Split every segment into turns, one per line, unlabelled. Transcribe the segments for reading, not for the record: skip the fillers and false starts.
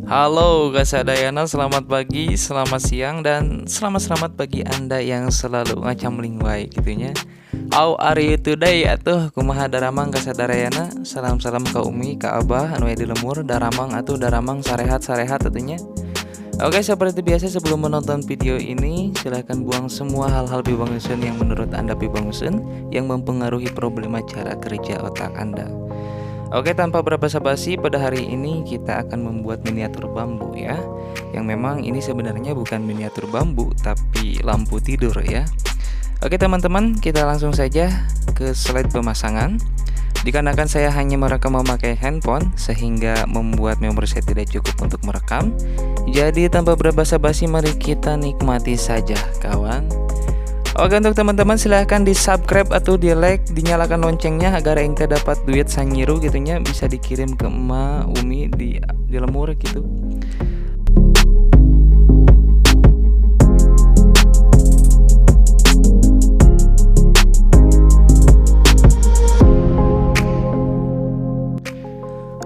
Halo Kasadayana, selamat pagi, selamat siang, dan selamat bagi Anda yang selalu ngacamling wae gitunya. How are you today? Atuh kumaha daramang Kasadayana? Salam-salam ka Umi, ka Abah, anu aya di lemur, daramang atuh daramang sarehat-sarehat atunya. Oke, seperti biasa sebelum menonton video ini, silahkan buang semua hal-hal pibangusun yang menurut Anda pibangusun yang mempengaruhi problema cara kerja otak Anda. Oke, tanpa basa-basi, pada hari ini kita akan membuat miniatur bambu ya. Yang memang ini sebenarnya bukan miniatur bambu, tapi lampu tidur ya. Oke teman-teman, kita langsung saja ke slide pemasangan. Dikarenakan saya hanya merekam memakai handphone, sehingga membuat memori saya tidak cukup untuk merekam. Jadi tanpa berbasa-basi, mari kita nikmati saja kawan. Oke, untuk teman-teman silahkan di subscribe atau di like, dinyalakan loncengnya agar ente dapat duit sanyiru gitunya, bisa dikirim ke emak, umi di lemur gitu.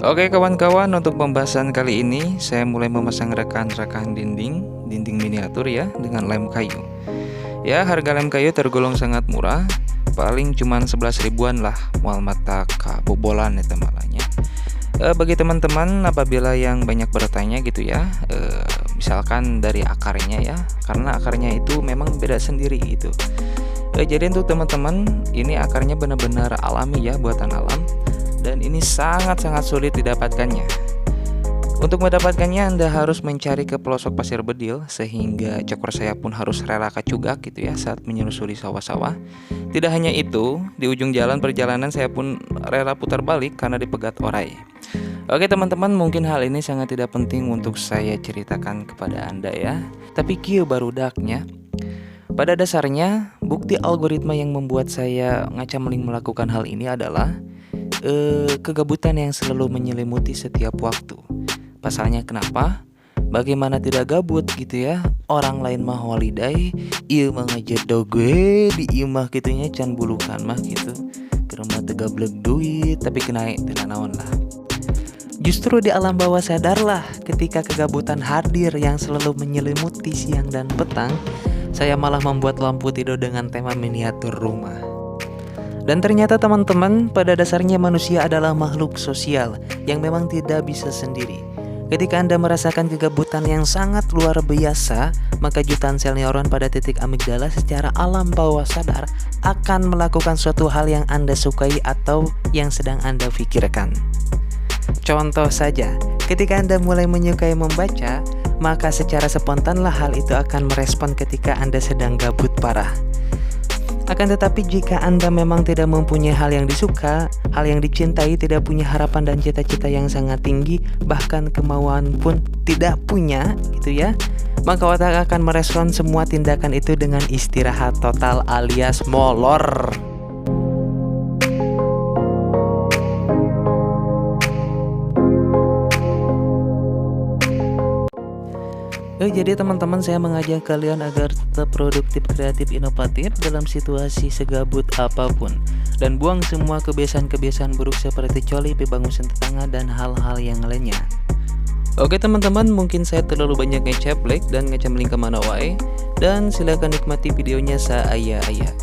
Oke kawan-kawan, untuk pembahasan kali ini saya mulai memasang rekan-rekan dinding miniatur ya dengan lem kayu. Ya, harga lem kayu tergolong sangat murah, paling cuman 11 ribuan lah, mual mata kabobolan ya temalanya. Bagi teman-teman apabila yang banyak bertanya gitu ya, misalkan dari akarnya ya, karena akarnya itu memang beda sendiri gitu. Jadi untuk teman-teman, ini akarnya benar-benar alami ya, buatan alam, dan ini sangat-sangat sulit didapatkannya. Untuk mendapatkannya Anda harus mencari ke pelosok pasir bedil, sehingga cokor saya pun harus rela kacugak gitu ya saat menyusuri sawah-sawah. Tidak hanya itu, di ujung jalan perjalanan saya pun rela putar balik karena dipegat orai. Oke teman-teman, mungkin hal ini sangat tidak penting untuk saya ceritakan kepada Anda ya, tapi kieu barudaknya. Pada dasarnya, bukti algoritma yang membuat saya ngacamling melakukan hal ini adalah kegabutan yang selalu menyelimuti setiap waktu. Pasalnya kenapa? Bagaimana tidak gabut gitu ya? Orang lain mah holiday, ieu mah ngajedog gue di imah gitunya can bulukan mah gitu. Ke rumah teu gablek duit tapi kena naon lah. Justru di alam bawah sadarlah ketika kegabutan hadir yang selalu menyelimuti siang dan petang, saya malah membuat lampu tidur dengan tema miniatur rumah. Dan ternyata teman-teman, pada dasarnya manusia adalah makhluk sosial yang memang tidak bisa sendiri. Ketika Anda merasakan kegabutan yang sangat luar biasa, maka jutaan sel neuron pada titik amigdala secara alam bawah sadar akan melakukan suatu hal yang Anda sukai atau yang sedang Anda pikirkan. Contoh saja, ketika Anda mulai menyukai membaca, maka secara spontanlah hal itu akan merespon ketika Anda sedang gabut parah. Akan tetapi jika Anda memang tidak mempunyai hal yang disuka, hal yang dicintai, tidak punya harapan dan cita-cita yang sangat tinggi, bahkan kemauan pun tidak punya gitu ya, maka otak akan merespon semua tindakan itu dengan istirahat total alias molor. Jadi teman-teman, saya mengajak kalian agar tetap produktif, kreatif, inovatif dalam situasi segabut apapun, dan buang semua kebiasaan-kebiasaan buruk seperti coli, pibangusan tetangga, dan hal-hal yang lainnya. Oke teman-teman, mungkin saya terlalu banyak ngecaplek dan ngecamling kemana wae, dan silakan nikmati videonya saaya-aya.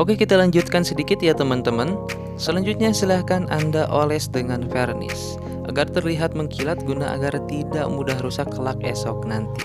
Oke, kita lanjutkan sedikit ya teman-teman. Selanjutnya silahkan Anda oles dengan vernis agar terlihat mengkilat guna agar tidak mudah rusak kelak esok nanti.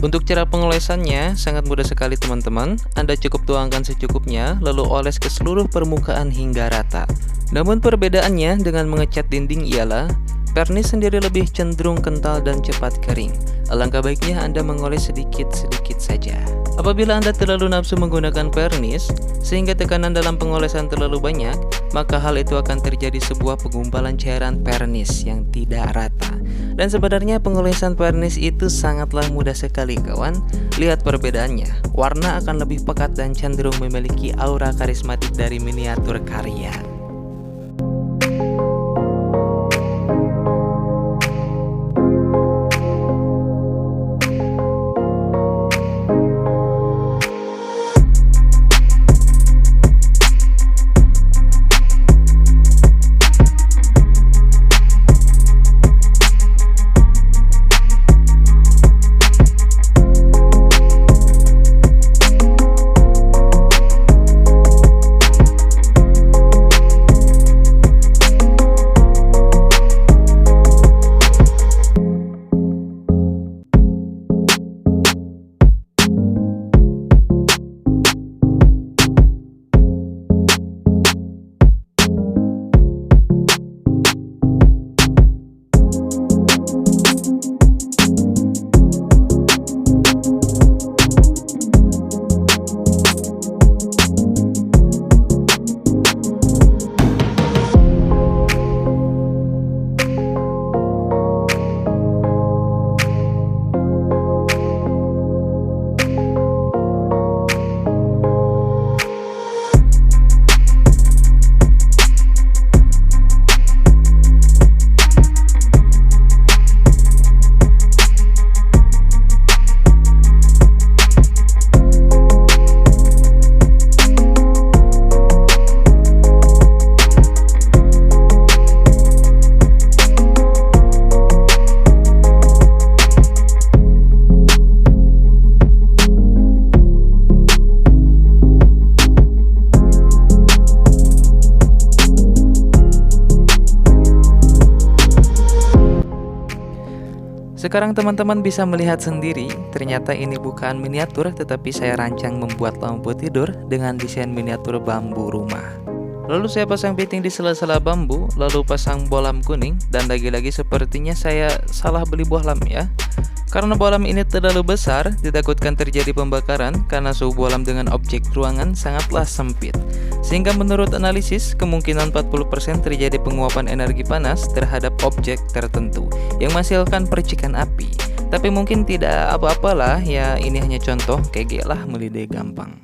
Untuk cara pengolesannya sangat mudah sekali teman-teman. Anda cukup tuangkan secukupnya lalu oles ke seluruh permukaan hingga rata. Namun perbedaannya dengan mengecat dinding ialah vernis sendiri lebih cenderung kental dan cepat kering. Alangkah baiknya Anda mengoles sedikit-sedikit saja. Apabila Anda terlalu nafsu menggunakan vernis sehingga tekanan dalam pengolesan terlalu banyak, maka hal itu akan terjadi sebuah penggumpalan cairan vernis yang tidak rata. Dan sebenarnya pengolesan vernis itu sangatlah mudah sekali kawan. Lihat perbedaannya, warna akan lebih pekat dan cenderung memiliki aura karismatik dari miniatur karya. Sekarang teman-teman bisa melihat sendiri, ternyata ini bukan miniatur tetapi saya rancang membuat lampu tidur dengan desain miniatur bambu rumah. Lalu saya pasang fitting di sela-sela bambu, lalu pasang bohlam kuning, dan lagi-lagi sepertinya saya salah beli bohlam ya. Karena bohlam ini terlalu besar, ditakutkan terjadi pembakaran karena suhu bohlam dengan objek ruangan sangatlah sempit. Sehingga menurut analisis, kemungkinan 40% terjadi penguapan energi panas terhadap objek tertentu yang menghasilkan percikan api. Tapi mungkin tidak apa-apalah ya, ini hanya contoh, kayak lah melide gampang.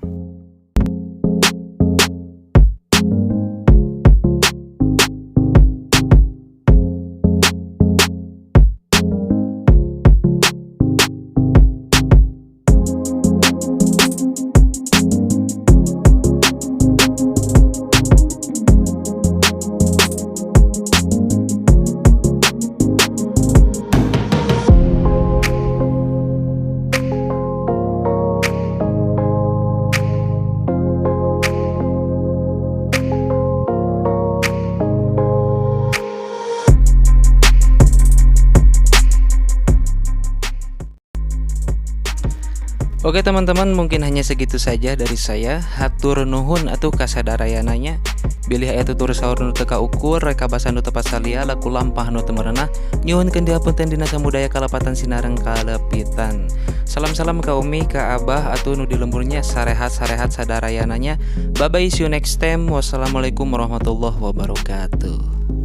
Oke teman-teman, mungkin hanya segitu saja dari saya. Hatur nuhun atuh kasadarayananya. Bilih aya tutur saur nu teu kaukur, reka basa nu tepat salia, laku lampah nu teu merenah. Nyuhun keun dihapunten dina samudaya kalapatan sinareng kalepitan. Salam-salam ka umi, ka abah, atuh nu di lemburnya sarehat-sarehat sadarayananya. Bye bye, see you next time. Wassalamualaikum warahmatullahi wabarakatuh.